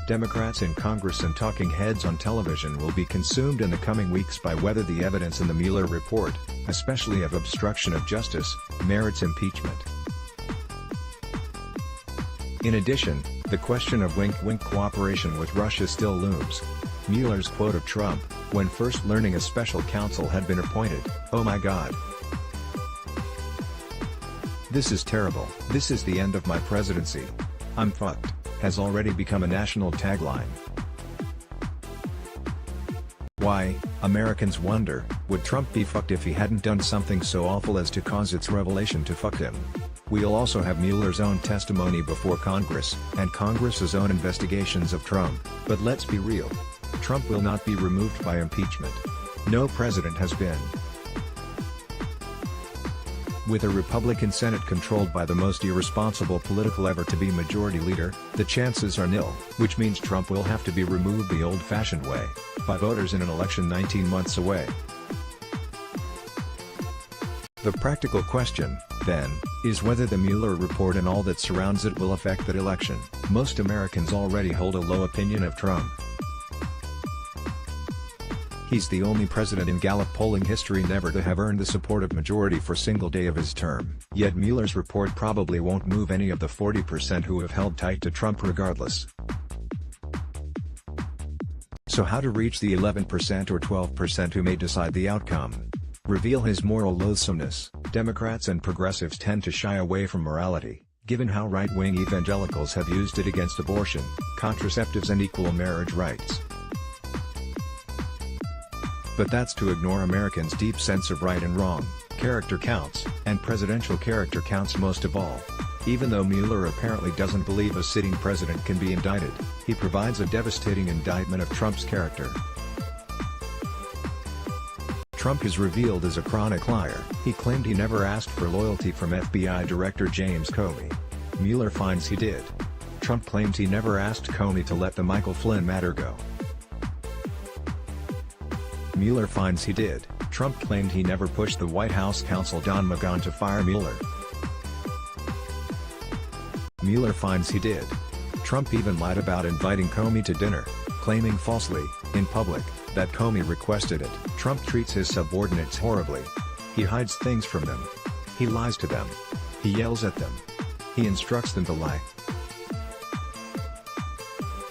Democrats in Congress and talking heads on television will be consumed in the coming weeks by whether the evidence in the Mueller report, especially of obstruction of justice, merits impeachment. In addition, the question of wink-wink cooperation with Russia still looms. Mueller's quote of Trump, when first learning a special counsel had been appointed, "Oh my God. This is terrible. This is the end of my presidency. I'm fucked," has already become a national tagline. Why, Americans wonder, would Trump be fucked if he hadn't done something so awful as to cause its revelation to fuck him? We'll also have Mueller's own testimony before Congress, and Congress's own investigations of Trump, but let's be real. Trump will not be removed by impeachment. No president has been. With a Republican Senate controlled by the most irresponsible political ever to be majority leader, the chances are nil, which means Trump will have to be removed the old-fashioned way, by voters in an election 19 months away. The practical question, then, is whether the Mueller report and all that surrounds it will affect that election. Most Americans already hold a low opinion of Trump. He's the only president in Gallup polling history never to have earned the support of majority for a single day of his term. Yet Mueller's report probably won't move any of the 40% who have held tight to Trump regardless. So how to reach the 11% or 12% who may decide the outcome? Reveal his moral loathsomeness. Democrats and progressives tend to shy away from morality, given how right-wing evangelicals have used it against abortion, contraceptives and equal marriage rights. But that's to ignore Americans' deep sense of right and wrong. Character counts, and presidential character counts most of all. Even though Mueller apparently doesn't believe a sitting president can be indicted, he provides a devastating indictment of Trump's character. Trump is revealed as a chronic liar. He claimed he never asked for loyalty from FBI Director James Comey. Mueller finds he did. Trump claims he never asked Comey to let the Michael Flynn matter go. Mueller finds he did. Trump claimed he never pushed the White House counsel Don McGahn to fire Mueller. Mueller finds he did. Trump even lied about inviting Comey to dinner, claiming falsely, in public, that Comey requested it. Trump treats his subordinates horribly. He hides things from them. He lies to them. He yells at them. He instructs them to lie.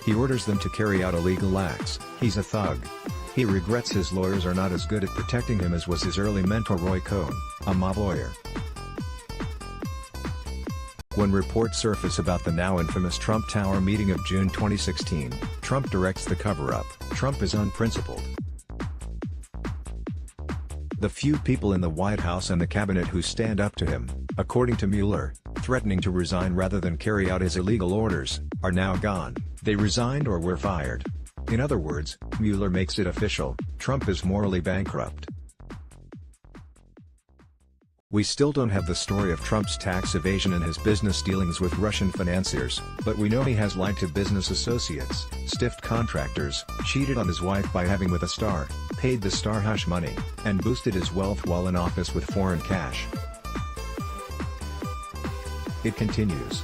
He orders them to carry out illegal acts. He's a thug. He regrets his lawyers are not as good at protecting him as was his early mentor Roy Cohn, a mob lawyer. When reports surface about the now infamous Trump Tower meeting of June 2016, Trump directs the cover-up. Trump is unprincipled. The few people in the White House and the cabinet who stand up to him, according to Mueller, threatening to resign rather than carry out his illegal orders, are now gone. They resigned or were fired. In other words, Mueller makes it official, Trump is morally bankrupt. We still don't have the story of Trump's tax evasion and his business dealings with Russian financiers, but we know he has lied to business associates, stiffed contractors, cheated on his wife by having with a star, paid the star hush money, and boosted his wealth while in office with foreign cash. It continues.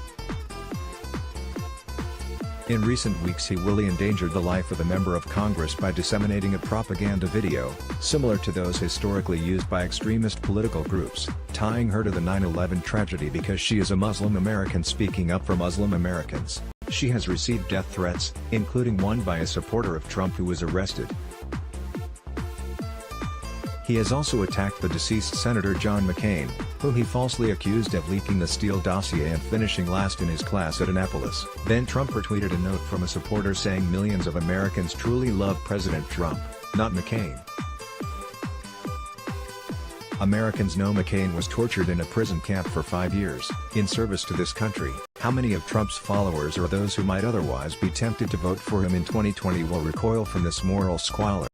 In recent weeks he really endangered the life of a member of Congress by disseminating a propaganda video, similar to those historically used by extremist political groups, tying her to the 9/11 tragedy because she is a Muslim American speaking up for Muslim Americans. She has received death threats, including one by a supporter of Trump who was arrested. He has also attacked the deceased Senator John McCain, whom he falsely accused of leaking the Steele dossier and finishing last in his class at Annapolis. Then Trump retweeted a note from a supporter saying millions of Americans truly love President Trump, not McCain. Americans know McCain was tortured in a prison camp for 5 years, in service to this country. How many of Trump's followers or those who might otherwise be tempted to vote for him in 2020 will recoil from this moral squalor?